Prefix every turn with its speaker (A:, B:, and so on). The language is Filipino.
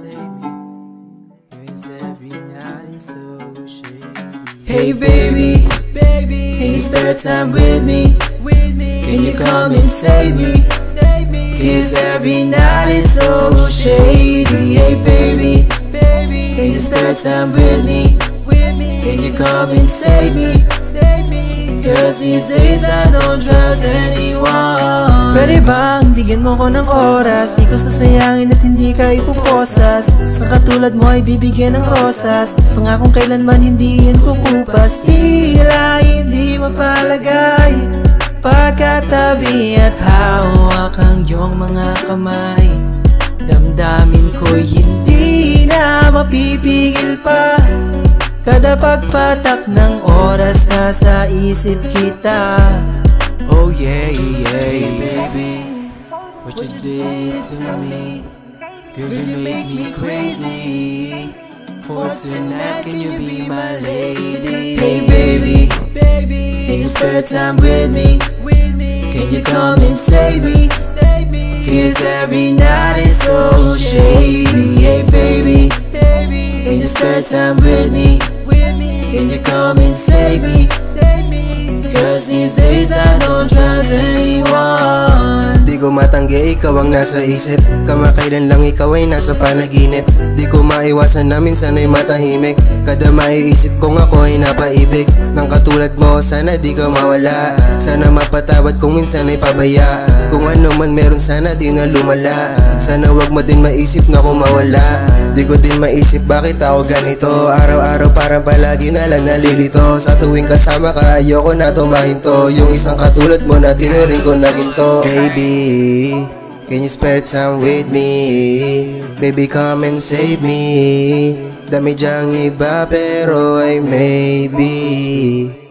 A: save me, 'cause every night is so shady.
B: Hey baby, can you spare time with me? Can you come and save me? 'Cause every night is so shady. Hey baby, can you spare time with me? Can you come and save me? 'Cause these days I don't trust anyone.
A: Pwede bang bigyan mo ko ng oras? Di ko sasayangin at hindi ka ipuposas. Sa katulad mo ay bibigyan ng rosas. Pangakong kailanman hindi yan kukupas. Tila hindi mapalagay pagkatabi at hawak ang iyong mga kamay. Damdamin ko'y hindi na mapipigil pa. Kada pagpatak ng oras nasa isip kita. Oh yeah, yeah, baby, what you did to me, girl, you make me crazy. For tonight, can you be my lady?
B: Hey baby, can you spare time with me? Can you come and save me? 'Cause every night is so shady. Hey baby, can you spare time with me? Can you come and save me? 'Cause these days I don't trust anyone.
C: Di ko matanggi, ikaw ang nasa isip. Kamakailan lang ikaw ay nasa panaginip. Di ko maiwasan na minsan ay matahimik. Kada maiisip kong ako ay napaibig. Nang katulad mo, sana di ka mawala. Sana mapatawad kung minsan ay pabaya. Kung ano man meron, sana di na lumala. Sana wag mo din maisip na kung mawala. Di ko din maisip bakit ako ganito. Araw-araw parang palagi na lang nalilito. Sa tuwing kasama ka, ayoko na tumahinto. Yung isang katulad mo na tinuring ko na ginto. Baby, can you spare time with me? Baby, come and save me. Dami dyang iba pero ay maybe